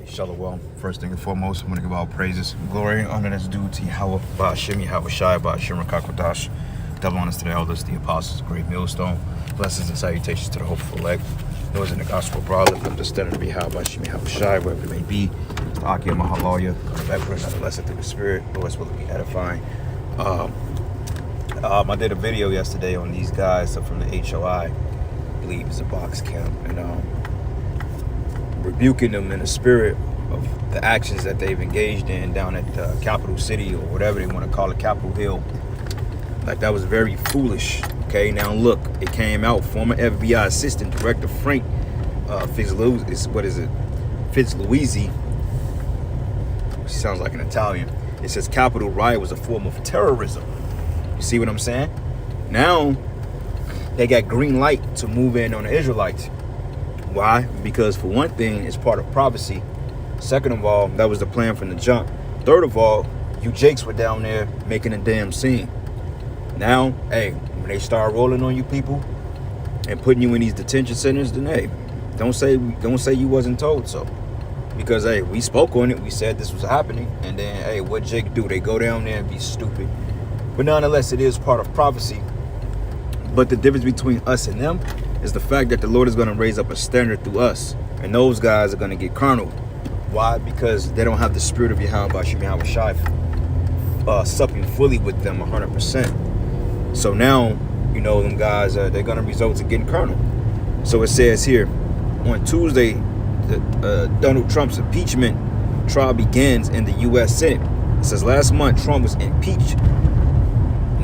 Shalom. First thing and foremost, I'm going to give all praises, glory, and honor that's due to Yahweh, Ba'ashim, Yahweh Shai, Ba'ashim, Rakakwadash. Double honors to the elders, the apostles, great millstone. Blessings and salutations to the hopeful elect. Those in the gospel broad, lift up the standard to be Yahweh, Ba'ashim, Yahweh Shai, wherever it may be. It's the Aki of Mahaloya, come back for another lesson through the Spirit. Lord's will be edifying. I did a video yesterday on these guys from the HOI, I believe it's a box camp, and rebuking them in the spirit of the actions that they've engaged in down at the capital city, or whatever they want to call it, Capitol Hill. Like, that was very foolish. Okay, now look, it came out, former FBI Assistant Director Frank Fitzlouisi, she sounds like an Italian. It says Capitol riot was a form of terrorism. You see what I'm saying? Now they got green light to move in on the Israelites. Why? Because for one thing, it's part of prophecy. Second of all, that was the plan from the jump. Third of all, you Jakes were down there making a damn scene. Now, hey, when they start rolling on you people and putting you in these detention centers, then hey, don't say you wasn't told so. Because hey, we spoke on it, we said this was happening, and then hey, what Jake do? They go down there and be stupid. But nonetheless, it is part of prophecy. But the difference between us and them is the fact that the Lord is going to raise up a standard through us, and those guys are going to get carnal. Why? Because they don't have the spirit of Yahweh Ba'ashim Yahweh Shai supping fully with them 100%. So now, you know, them guys, they're going to result in getting carnal. So it says here, on Tuesday, Donald Trump's impeachment trial begins in the U.S. Senate. It says last month, Trump was impeached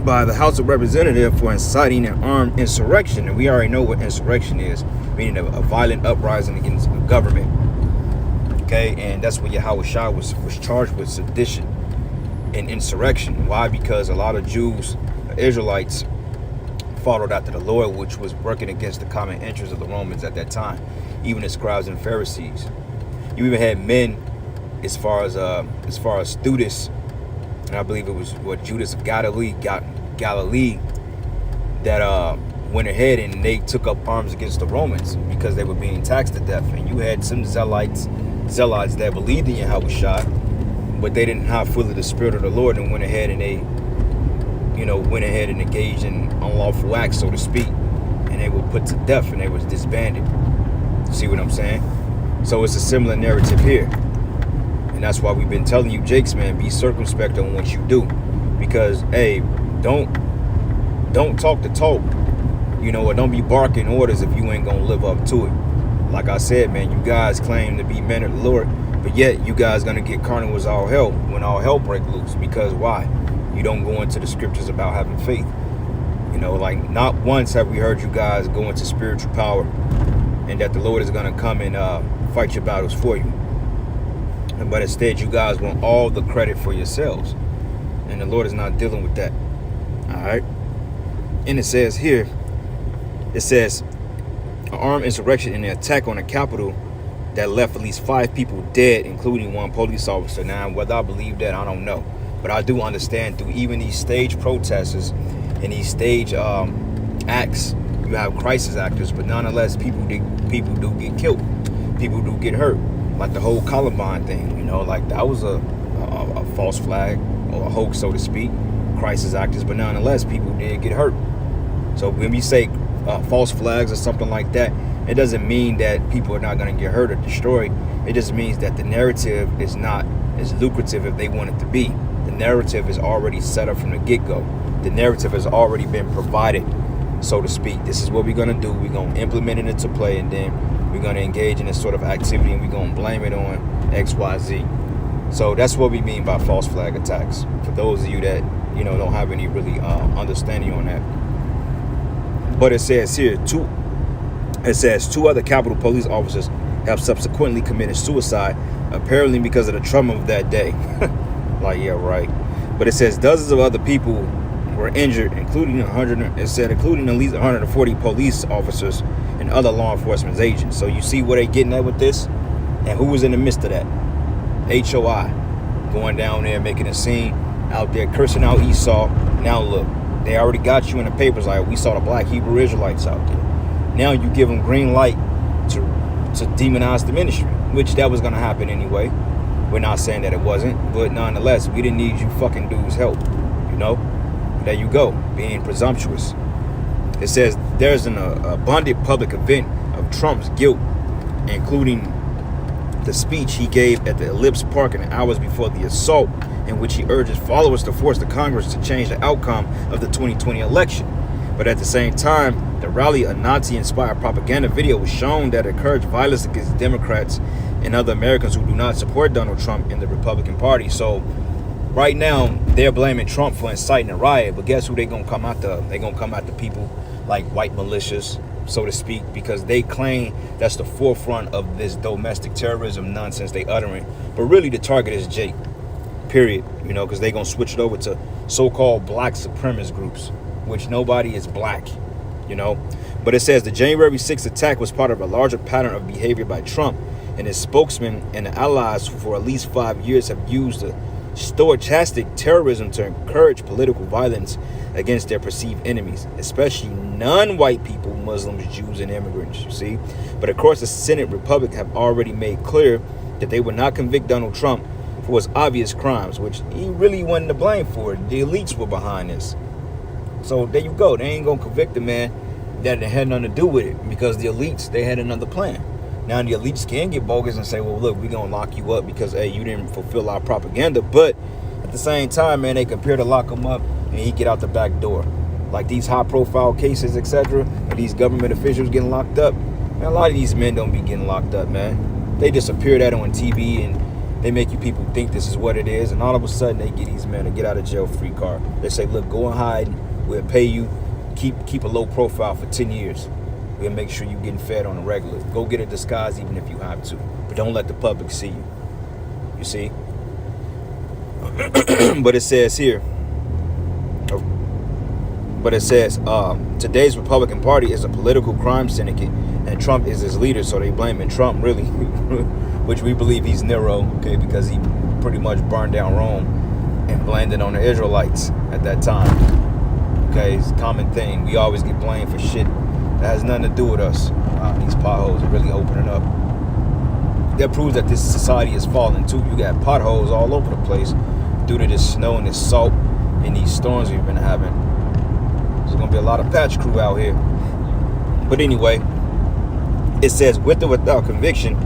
by the House of Representatives for inciting an armed insurrection. And we already know what insurrection is, meaning a violent uprising against the government. Okay, and that's what Yahweh Shai was charged with, sedition and insurrection. Why? Because a lot of Jews, Israelites, followed after the Lord, which was working against the common interests of the Romans at that time, even the scribes and Pharisees. You even had men as far as Judas, and I believe it was Judas of Galilee, that went ahead and they took up arms against the Romans because they were being taxed to death. And you had some zealots that believed in Yahweh Shai, but they didn't have fully the spirit of the Lord, and went ahead and they, went ahead and engaged in unlawful acts, so to speak, and they were put to death and they was disbanded. See what I'm saying? So it's a similar narrative here. And that's why we've been telling you, Jakes, man, be circumspect on what you do. Because, hey, don't talk the talk, or don't be barking orders if you ain't gonna live up to it. Like I said, man, you guys claim to be men of the Lord, but yet you guys gonna get carnal as all hell when all hell break loose. Because why? You don't go into the scriptures about having faith. Like, not once have we heard you guys go into spiritual power and that the Lord is gonna come and fight your battles for you. But instead, you guys want all the credit for yourselves, and the Lord is not dealing with that. All right. And it says here, an armed insurrection and an attack on the Capitol that left at least 5 people dead, including 1 police officer. Now, whether I believe that, I don't know, but I do understand through even these stage protesters and these stage acts, you have crisis actors, but nonetheless, people do get killed, people do get hurt. Like the whole Columbine thing, like that was a false flag or a hoax, so to speak, crisis actors, but nonetheless, people did get hurt. So when we say false flags or something like that, it doesn't mean that people are not going to get hurt or destroyed. It just means that the narrative is not as lucrative if they want it to be. The narrative is already set up from the get-go. The narrative has already been provided, so to speak. This is what we're going to do. We're going to implement it into play, and then we're going to engage in this sort of activity, and we're going to blame it on XYZ. So that's what we mean by false flag attacks. For those of you that, don't have any really understanding on that. But it says here, 2 other Capitol police officers have subsequently committed suicide, apparently because of the trauma of that day. Like, yeah, right. But it says dozens of other people were injured, including at least 140 police officers and other law enforcement agents. So you see what they getting at with this? And who was in the midst of that? HOI, going down there, making a scene, out there cursing out Esau. Now look, they already got you in the papers like, we saw the black Hebrew Israelites out there. Now you give them green light to demonize the ministry. which that was going to happen anyway. We're not saying that it wasn't, but nonetheless, we didn't need you fucking dudes' help, you know? There you go, being presumptuous. It says there's an abundant public event of Trump's guilt, including the speech he gave at the Ellipse Park in the hours before the assault, in which he urges followers to force the Congress to change the outcome of the 2020 election. But at the same time, the rally, a Nazi-inspired propaganda video, was shown that encouraged violence against Democrats and other Americans who do not support Donald Trump in the Republican Party. So right now, they're blaming Trump for inciting a riot, but guess who they're going to come after? They're going to come after people like white militias, so to speak, because they claim that's the forefront of this domestic terrorism nonsense they uttering. But really the target is Jake, period, you know, because they're going to switch it over to so-called black supremacist groups, which nobody is black, you know. But it says the January 6th attack was part of a larger pattern of behavior by Trump and his spokesman and the allies who for at least 5 years have used the stochastic terrorism to encourage political violence against their perceived enemies, especially non-white people, Muslims, Jews, and immigrants, you see. But of course, the Senate Republicans have already made clear that they would not convict Donald Trump for his obvious crimes, which he really wasn't to blame for. The elites were behind this. So there you go. They ain't gonna convict the man that had nothing to do with it, because the elites, they had another plan. Now the elites can get bogus and say, well, look, we're gonna lock you up because, hey, you didn't fulfill our propaganda. But at the same time, man, they compare to lock him up and he get out the back door. Like these high profile cases, etc., or these government officials getting locked up, man, a lot of these men don't be getting locked up, man. They just appear that on TV and they make you people think this is what it is, and all of a sudden they get these men a get out of jail free card. They say, look, go and hide, we'll pay you, keep a low profile for 10 years. We'll make sure you're getting fed on a regular. Go get a disguise even if you have to, but don't let the public see you. You see? But it says here, today's Republican Party is a political crime syndicate, and Trump is his leader, so they blaming Trump, really, which we believe he's Nero, okay, because he pretty much burned down Rome and blamed it on the Israelites at that time. Okay, it's a common thing. We always get blamed for shit that has nothing to do with us. These potholes are really opening up. That proves that this society is falling too. You got potholes all over the place due to this snow and this salt and these storms we've been having. There's going to be a lot of patch crew out here. But anyway, it says, with or without conviction,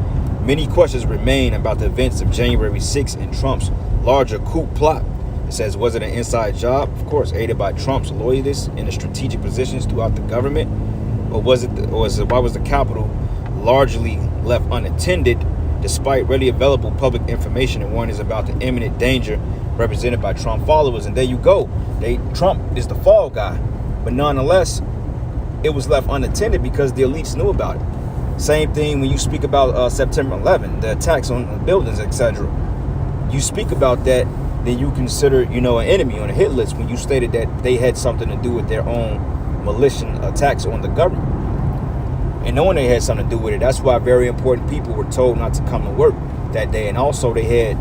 many questions remain about the events of January 6th and Trump's larger coup plot. It says, was it an inside job? Of course, aided by Trump's loyalists in the strategic positions throughout the government. Or why was the Capitol largely left unattended despite readily available public information and warnings about the imminent danger represented by Trump followers? And there you go. Trump is the fall guy. But nonetheless, it was left unattended because the elites knew about it. Same thing when you speak about September 11th, the attacks on buildings, etc. You speak about that, then you consider, an enemy on a hit list when you stated that they had something to do with their own malicious attacks on the government. And knowing they had something to do with it, that's why very important people were told not to come to work that day. And also they had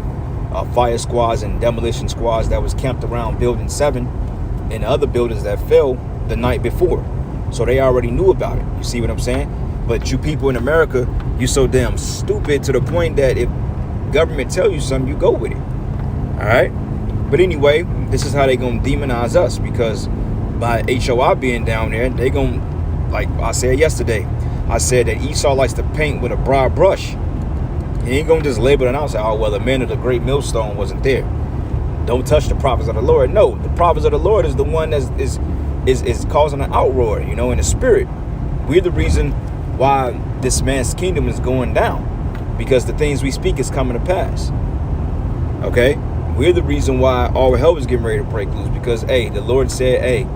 fire squads and demolition squads that was camped around Building 7 and other buildings that fell the night before. So they already knew about it. You see what I'm saying? But you people in America, you're so damn stupid to the point that if government tell you something, you go with it. All right? But anyway, this is how they going to demonize us, because by HOI being down there, they going to, like I said yesterday, I said that Esau likes to paint with a broad brush. He ain't going to just label it out and say, oh, well, the man of the great millstone wasn't there. Don't touch the prophets of the Lord. No, the prophets of the Lord is the one that is causing an outroar, in the spirit. We're the reason why this man's kingdom is going down, because the things we speak is coming to pass. Okay? We're the reason why all hell is getting ready to break loose, because, hey, the Lord said, hey,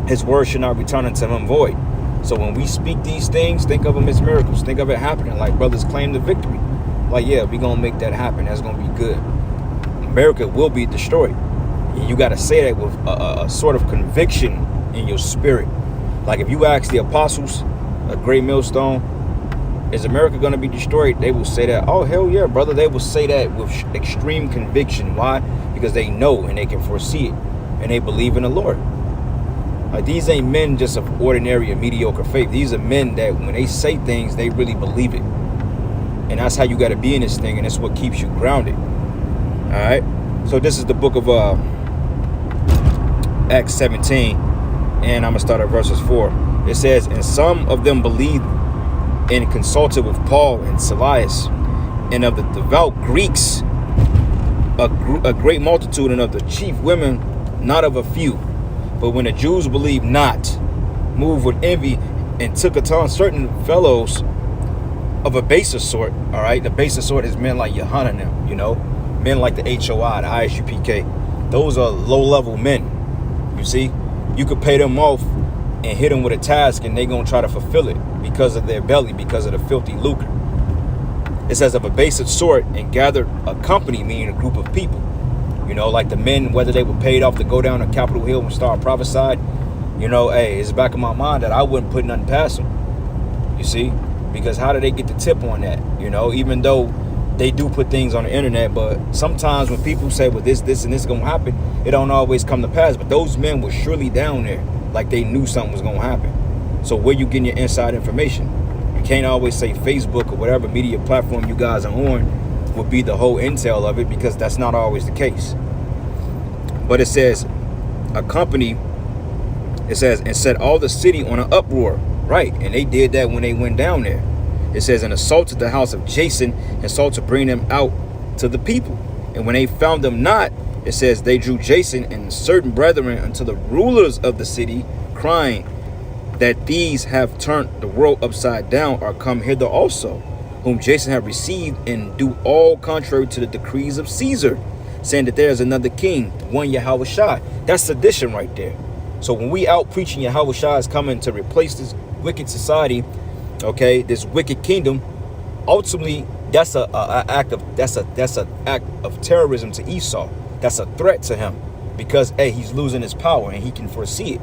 his word should not return unto him void. So when we speak these things, think of them as miracles. Think of it happening like brothers claim the victory. Like, yeah, we're going to make that happen. That's going to be good. America will be destroyed. And you got to say that with a sort of conviction in your spirit. Like if you ask the apostles, a great millstone, is America going to be destroyed? They will say that, oh, hell yeah, brother. They will say that with extreme conviction. Why? Because they know and they can foresee it. And they believe in the Lord. Like, these ain't men just of ordinary or mediocre faith. These are men that when they say things, they really believe it. And that's how you got to be in this thing, and it's what keeps you grounded. All right. So this is the book of Acts 17, and I'm gonna start at verses 4. It says, and some of them believed and consulted with Paul and Silas, and of the devout Greeks a great multitude, and of the chief women not of a few. But when the Jews believed not, moved with envy, and took upon certain fellows of a baser sort. All right, the baser sort is men like Yohanan and them, you know, men like the HOI, the ISUPK. Those are low-level men. You see, you could pay them off and hit them with a task, and they're gonna try to fulfill it because of their belly, because of the filthy lucre. It says of a baser sort, and gathered a company, meaning a group of people. You know, like the men, whether they were paid off to go down to Capitol Hill and start prophesied. You know, hey, it's back in my mind that I wouldn't put nothing past them. You see, because how do they get the tip on that? You know, even though they do put things on the internet, but sometimes when people say, well, this, and this is gonna happen, it don't always come to pass. But those men were surely down there, like they knew something was gonna happen. So where you getting your inside information? You can't always say Facebook or whatever media platform you guys are on would be the whole intel of it, because that's not always the case. But it says a company, it says, and set all the city on an uproar. Right, and they did that when they went down there. It says, and assaulted the house of Jason, and sought to bring them out to the people. And when they found them not, it says, they drew Jason and certain brethren unto the rulers of the city, crying that these have turned the world upside down, are come hither also, whom Jason have received, and do all contrary to the decrees of Caesar, saying that there is another king, one Yahushua. That's sedition right there. So when we out preaching Yahushua is coming to replace this wicked society, okay, this wicked kingdom, ultimately that's a act of terrorism to Esau. That's a threat to him, because hey, he's losing his power and he can foresee it.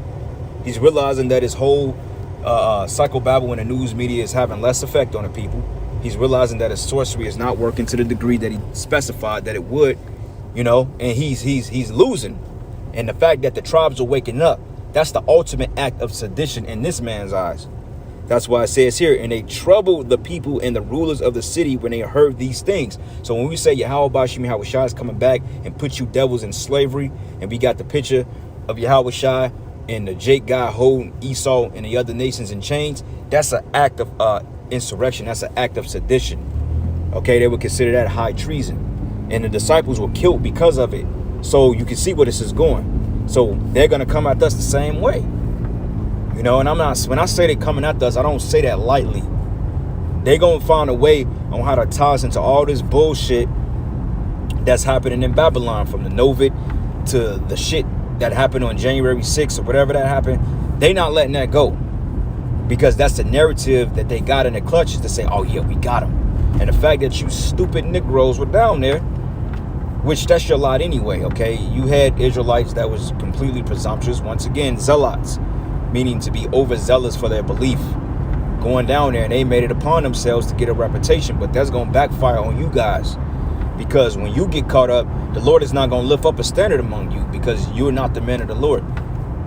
He's realizing that his whole psychobabble in the news media is having less effect on the people. He's realizing that his sorcery is not working to the degree that he specified that it would, you know, and he's losing. And the fact that the tribes are waking up, that's the ultimate act of sedition in this man's eyes. That's why it says here, and they troubled the people and the rulers of the city when they heard these things. So when we say Yahweh Bashim Yahushua is coming back and put you devils in slavery, and we got the picture of Yahushua and the Jake guy holding Esau and the other nations in chains, that's an act of insurrection. That's an act of sedition. Okay, they would consider that high treason. And the disciples were killed because of it. So you can see where this is going. So they're going to come at us the same way. You know, and I'm not, when I say they're coming at us, I don't say that lightly. They're going to find a way on how to tie us into all this bullshit that's happening in Babylon, from the Novid to the shit that happened on January 6th or whatever that happened. They not letting that go, because that's the narrative that they got in their clutches to say, oh yeah, we got them. And the fact that you stupid Negroes were down there, which that's your lot anyway, okay? You had Israelites that was completely presumptuous. Once again, zealots, meaning to be overzealous for their belief, going down there, and they made it upon themselves to get a reputation. But that's going to backfire on you guys, because when you get caught up, the Lord is not going to lift up a standard among you, because you're not the men of the Lord.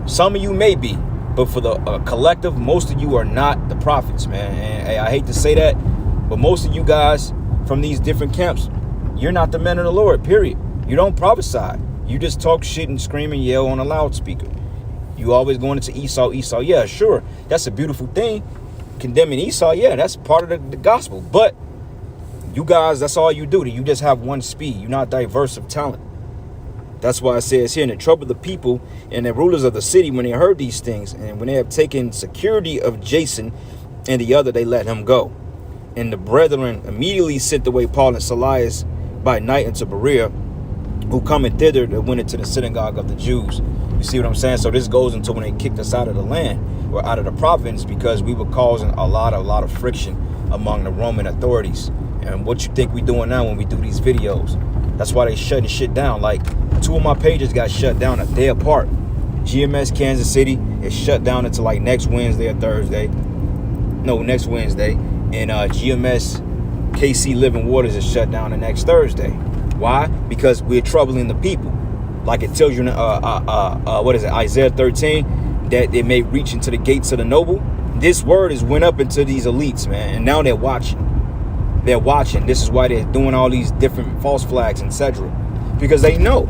Some of you may be, but for the collective, most of you are not the prophets, man. And I hate to say that, but most of you guys from these different camps, you're not the men of the Lord, period. You don't prophesy. You just talk shit and scream and yell on a loudspeaker. You always going into Esau. Yeah, sure. That's a beautiful thing. Condemning Esau, yeah, that's part of the gospel. But you guys, that's all you do. You just have one speed. You're not diverse of talent. That's why it says here, and it troubled the people and the rulers of the city when they heard these things. And when they have taken security of Jason and the other, they let him go. And the brethren immediately sent away Paul and Silas by night into Berea, who coming thither that went into the synagogue of the Jews. You see what I'm saying? So this goes until when they kicked us out of the land or out of the province, because we were causing a lot of friction among the Roman authorities. And what you think we doing now when we do these videos? That's why they shutting shit down. Like 2 of my pages got shut down a day apart. GMS Kansas City is shut down until like next Wednesday or Thursday. No, next Wednesday. And GMS KC Living Waters is shut down the next Thursday. Why? Because we're troubling the people. Like it tells you in what is it, Isaiah 13, that they may reach into the gates of the noble. This word has went up into these elites, man, and now they're watching. they're watching. This is why they're doing all these different false flags, etc. Because they know.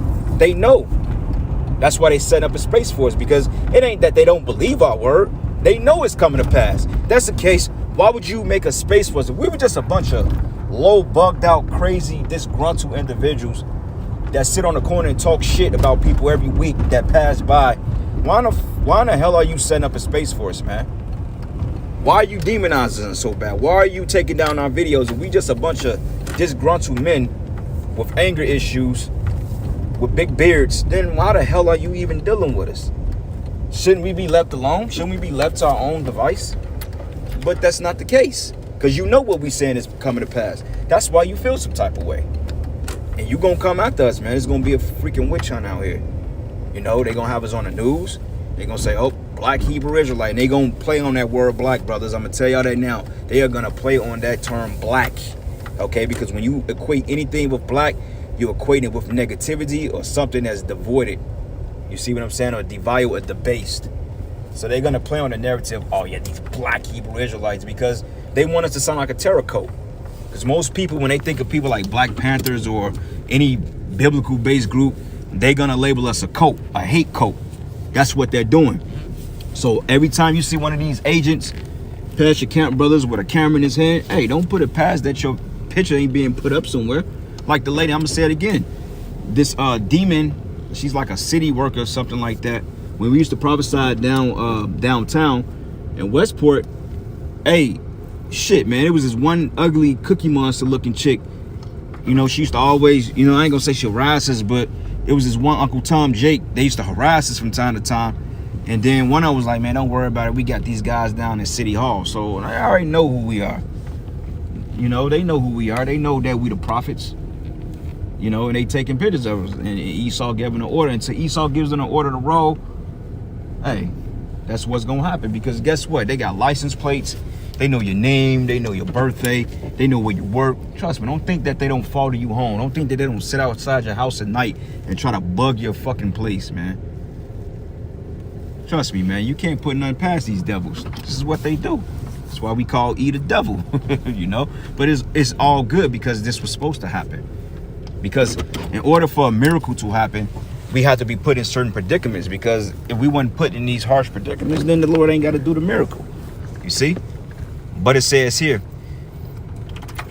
That's why they set up a space for us, because it ain't that they don't believe our word. They know it's coming to pass. If that's the case, why would you make a space for us? If we were just a bunch of low, bugged out, crazy, disgruntled individuals that sit on the corner and talk shit about people every week that pass by, why in the hell are you setting up a space for us, man? Why are you demonizing us so bad? Why are you taking down our videos? If we just a bunch of disgruntled men with anger issues, with big beards, then why the hell are you even dealing with us? Shouldn't we be left alone? Shouldn't we be left to our own device? But that's not the case, because you know what we saying is coming to pass. That's why you feel some type of way. And you gonna come after us, man. It's gonna be a freaking witch hunt out here. You know, they gonna have us on the news. They gonna say, oh, black Hebrew Israelite. And they gonna play on that word black, brothers. I'm gonna tell y'all that now. They are gonna play on that term black. Okay, because when you equate anything with black, you equate it with negativity or something that's devoided. You see what I'm saying? Or devalued or debased. So they're going to play on the narrative, oh yeah, these black Hebrew Israelites, because they want us to sound like a terror cult. Because most people, when they think of people like Black Panthers or any biblical-based group, they're going to label us a cult, a hate cult. That's what they're doing. So every time you see one of these agents pass your camp brothers with a camera in his hand, hey, don't put it past that your picture ain't being put up somewhere. Like the lady, I'm gonna say it again. This demon, she's like a city worker or something like that. When we used to prophesy downtown in Westport, hey, shit, man, it was this one ugly Cookie Monster looking chick. You know, she used to always, you know, I ain't gonna say she harass us, but it was this one Uncle Tom Jake. They used to harass us from time to time. And then one of them was like, man, don't worry about it. We got these guys down in City Hall. So I already know who we are. You know, they know who we are. They know that we the prophets. You know, and they taking pictures of us. And Esau gave them an order. Until Esau gives them an order to roll, hey, that's what's going to happen. Because guess what? They got license plates. They know your name. They know your birthday. They know where you work. Trust me, don't think that they don't follow you home. Don't think that they don't sit outside your house at night and try to bug your fucking place, man. Trust me, man. You can't put nothing past these devils. This is what they do. That's why we call E the devil, you know. But it's all good because this was supposed to happen. Because in order for a miracle to happen, we have to be put in certain predicaments. Because if we weren't put in these harsh predicaments, then the Lord ain't got to do the miracle. You see? But it says here,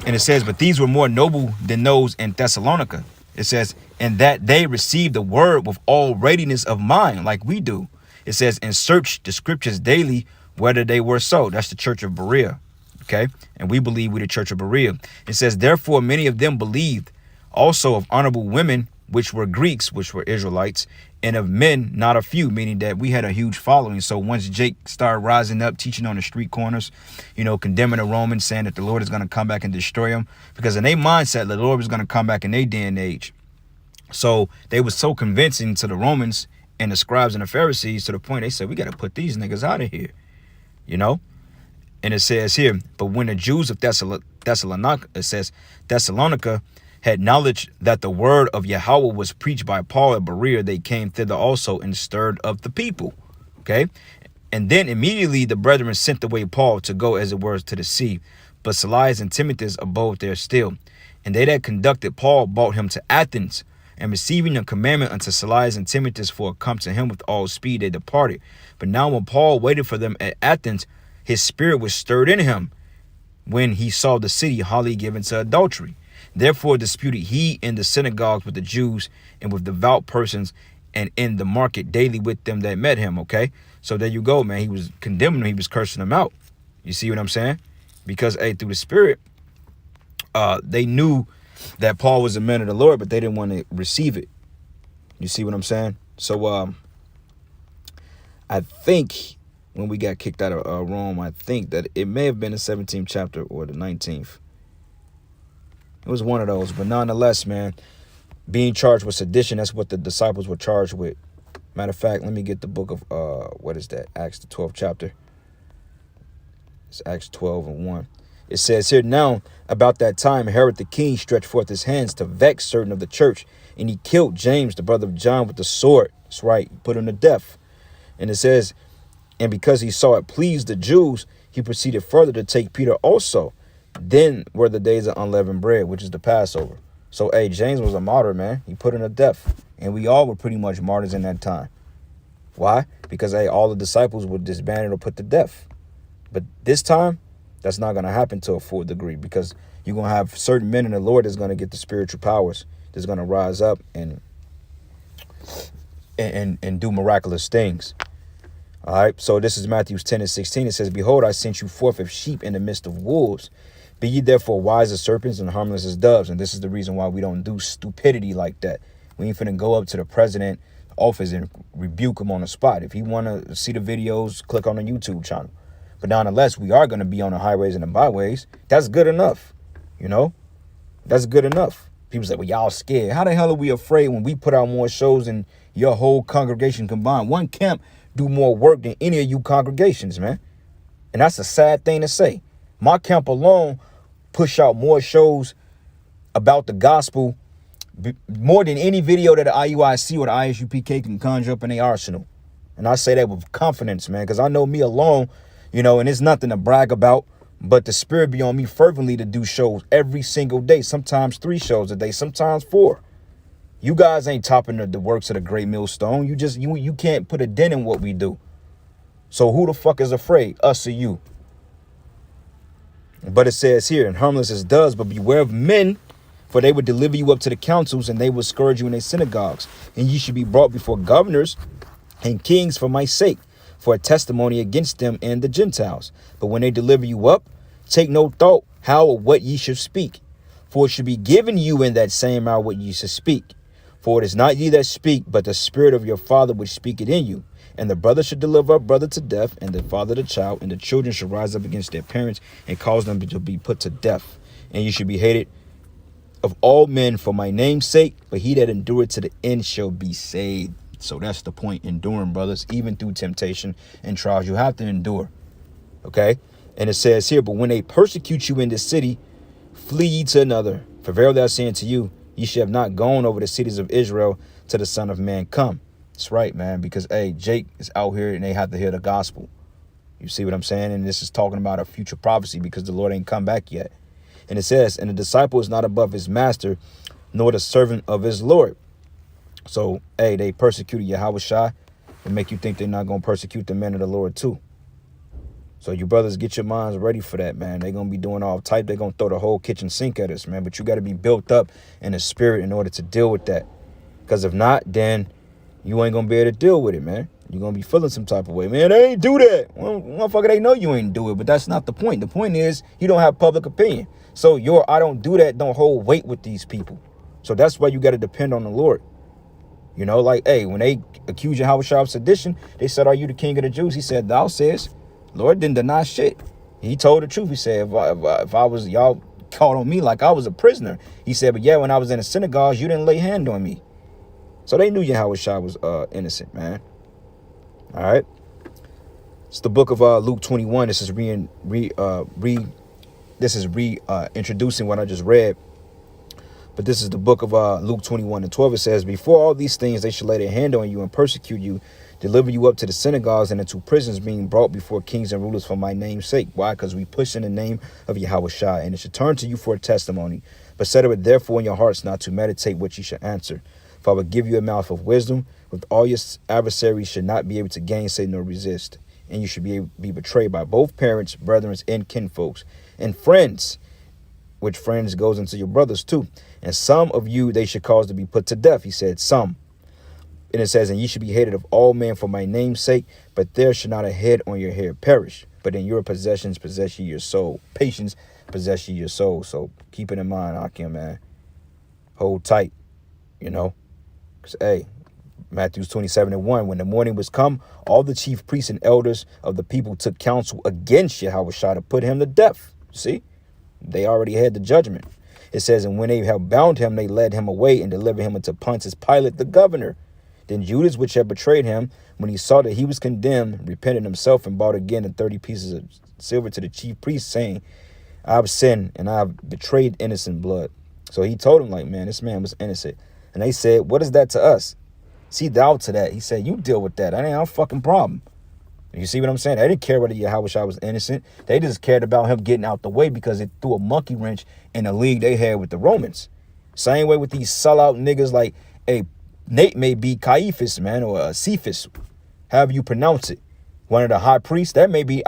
and it says, but these were more noble than those in Thessalonica. It says, and that they received the word with all readiness of mind, like we do. It says, and search the scriptures daily, whether they were so. That's the church of Berea. Okay? And we believe we're the church of Berea. It says, therefore, many of them believed, also of honorable women, which were Greeks, which were Israelites, and of men, not a few, meaning that we had a huge following. So once Jake started rising up, teaching on the street corners, you know, condemning the Romans, saying that the Lord is going to come back and destroy them, because in their mindset, the Lord was going to come back in their day and age. So they was so convincing to the Romans and the scribes and the Pharisees to the point they said, we got to put these niggas out of here, you know? And it says here, but when the Jews of Thessalonica, it says Thessalonica, had knowledge that the word of Yahweh was preached by Paul at Berea, they came thither also and stirred up the people. Okay. And then immediately the brethren sent away Paul to go as it were to the sea. But Silas and Timothy abode there still. And they that conducted Paul brought him to Athens. And receiving a commandment unto Silas and Timothy for come to him with all speed, they departed. But now when Paul waited for them at Athens, his spirit was stirred in him when he saw the city wholly given to adultery. Therefore disputed he in the synagogues with the Jews and with devout persons, and in the market daily with them that met him. Okay, so there you go, man. He was condemning them. He was cursing them out. You see what I'm saying? Because through the Spirit, they knew that Paul was a man of the Lord, but they didn't want to receive it. You see what I'm saying? So I think when we got kicked out of Rome, I think that it may have been the 17th chapter or the 19th. It was one of those, but nonetheless, man, being charged with sedition, that's what the disciples were charged with. Matter of fact, let me get the book of, what is that? Acts, the 12th chapter. It's Acts 12 and 1. It says here, now, about that time, Herod the king stretched forth his hands to vex certain of the church, and he killed James, the brother of John, with the sword. That's right, he put him to death. And it says, and because he saw it pleased the Jews, he proceeded further to take Peter also. Then were the days of unleavened bread, which is the Passover. So, hey, James was a martyr, man. He put in a death. And we all were pretty much martyrs in that time. Why? Because, hey, all the disciples were disbanded or put to death. But this time, that's not going to happen to a full degree, because you're going to have certain men in the Lord that's going to get the spiritual powers, that's going to rise up and do miraculous things. All right. So this is Matthew 10:16. It says, behold, I sent you forth as sheep in the midst of wolves. Be ye therefore wise as serpents and harmless as doves. And this is the reason why we don't do stupidity like that. We ain't finna go up to the president office and rebuke him on the spot. If he want to see the videos, click on the YouTube channel. But nonetheless, we are going to be on the highways and the byways. That's good enough. You know, that's good enough. People say, well, y'all scared. How the hell are we afraid when we put out more shows than your whole congregation combined? One camp do more work than any of you congregations, man. And that's a sad thing to say. My camp alone push out more shows about the gospel, more than any video that the IUIC or the ISUPK can conjure up in their arsenal. And I say that with confidence, man, because I know me alone, you know, and it's nothing to brag about, but the Spirit be on me fervently to do shows every single day, sometimes 3 shows a day, sometimes 4. You guys ain't topping the works of the great millstone. You can't put a dent in what we do. So who the fuck is afraid, us or you? But it says here, and harmless as doves, but beware of men, for they would deliver you up to the councils, and they would scourge you in their synagogues. And ye should be brought before governors and kings for my sake, for a testimony against them and the Gentiles. But when they deliver you up, take no thought how or what ye should speak. For it should be given you in that same hour what ye should speak. For it is not ye that speak, but the Spirit of your Father which speaketh in you. And the brother should deliver up brother to death, and the father the child, and the children should rise up against their parents and cause them to be put to death. And you should be hated of all men for my name's sake, but he that endureth to the end shall be saved. So that's the point, enduring, brothers, even through temptation and trials. You have to endure. Okay? And it says here, but when they persecute you in the city, flee ye to another. For verily I say unto you, ye should have not gone over the cities of Israel till the Son of Man come. That's right, man, because, hey, Jake is out here and they have to hear the gospel. You see what I'm saying? And this is talking about a future prophecy because the Lord ain't come back yet. And it says, and the disciple is not above his master, nor the servant of his Lord. So, hey, they persecuted Yahushua and make you think they're not going to persecute the men of the Lord too. So you brothers, get your minds ready for that, man. They're going to be doing all type. They're going to throw the whole kitchen sink at us, man. But you got to be built up in the spirit in order to deal with that. Because if not, then you ain't going to be able to deal with it, man. You're going to be feeling some type of way. Man, they ain't do that. Well, motherfucker, they know you ain't do it. But that's not the point. The point is you don't have public opinion. So your I don't do that don't hold weight with these people. So that's why you got to depend on the Lord. You know, like, hey, when they accused Yahushua of sedition, they said, are you the king of the Jews? He said, thou sayest. Lord didn't deny shit. He told the truth. He said, if I was, y'all called on me like I was a prisoner. He said, but yeah, when I was in the synagogues, you didn't lay hand on me. So they knew Yahushua was innocent, man. All right. It's the book of Luke 21. This is introducing what I just read. But this is the book of Luke 21:12. It says, before all these things, they shall lay their hand on you and persecute you, deliver you up to the synagogues and into prisons, being brought before kings and rulers for my name's sake. Why? Because we push in the name of Yahushua, and it should turn to you for a testimony. But settle it therefore in your hearts not to meditate what you should answer. For I will give you a mouth of wisdom. With all your adversaries should not be able to gainsay nor resist. And you should be betrayed by both parents, brethren, and kinfolks, and friends, which friends goes into your brothers too. And some of you they should cause to be put to death. He said some. And it says, and ye should be hated of all men for my name's sake, but there should not a head on your hair perish. But in your possessions possess ye your soul. Patience possess ye your soul. So keep it in mind, Akim, man. Hold tight, you know. Because, hey, Matthew 27:1, when the morning was come, all the chief priests and elders of the people took counsel against Yahushua to put him to death. See, they already had the judgment. It says, and when they had bound him, they led him away and delivered him unto Pontius Pilate, the governor. Then Judas, which had betrayed him, when he saw that he was condemned, repented himself and brought again the 30 pieces of silver to the chief priest, saying, I have sinned and I have betrayed innocent blood. So he told him, like, man, this man was innocent. And they said, what is that to us? See thou to that. He said, you deal with that. That ain't our fucking problem. You see what I'm saying? They didn't care whether Yahushua was innocent. They just cared about him getting out the way because it threw a monkey wrench in the league they had with the Romans. Same way with these sellout niggas like, hey, Nate may be Caiaphas, man, or Cephas, however you pronounce it. One of the high priests, that may be.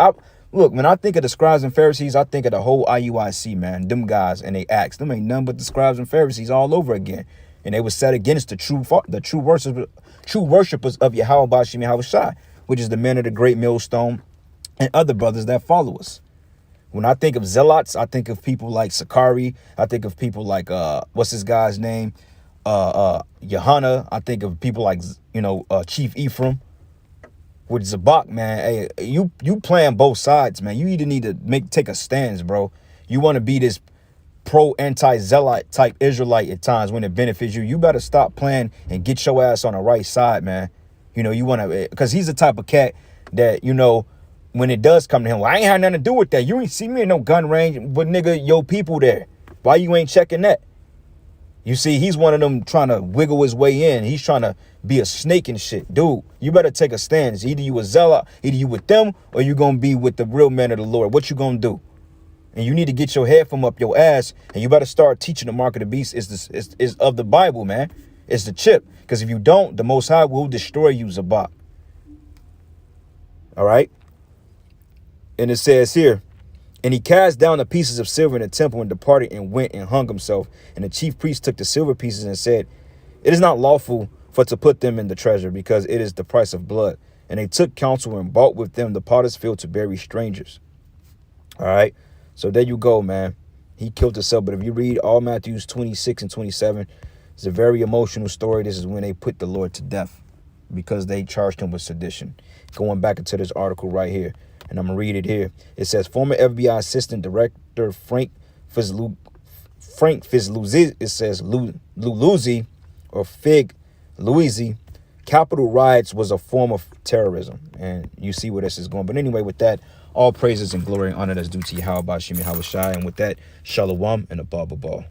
Look, when I think of the scribes and Pharisees, I think of the whole IUIC, man. Them guys and they acts. Them ain't none but the scribes and Pharisees all over again. And they were set against the true worshipers of Yahweh Bashim Yahushua, which is the men of the great millstone and other brothers that follow us. When I think of zealots, I think of people like Sakari. I think of people like, what's this guy's name? Yohana. I think of people like, Chief Ephraim. With Zabak, man, hey, you playing both sides, man. You either need to take a stance, bro. You want to be this pro-anti-zealot type Israelite at times when it benefits you. You better stop playing and get your ass on the right side, man. You want to, because he's the type of cat that, when it does come to him, well, I ain't had nothing to do with that. You ain't see me in no gun range, but nigga, your people there. Why you ain't checking that? You see, he's one of them trying to wiggle his way in. He's trying to be a snake and shit. Dude, you better take a stance. Either you a zealot, either you with them, or you going to be with the real men of the Lord. What you going to do? And you need to get your head from up your ass, and you better start teaching the mark of the beast is of the Bible, man. It's the chip. Because if you don't, the Most High will destroy you, Zabak. All right? And it says here, and he cast down the pieces of silver in the temple and departed and went and hung himself. And the chief priest took the silver pieces and said, it is not lawful for to put them in the treasure, because it is the price of blood. And they took counsel and bought with them the potter's field to bury strangers. All right. So there you go, man. He killed himself. But if you read all Matthews 26 and 27, it's a very emotional story. This is when they put the Lord to death because they charged him with sedition. Going back into this article right here. And I'm going to read it here. It says, former FBI Assistant Director Frank Fizluzzi, it says Luluzzi or Fig Louisi, Capitol riots was a form of terrorism. And you see where this is going. But anyway, with that, all praises and glory and honor that's due to Yahweh Bashim Yahushua. And with that, Shalom and a Baba Ball.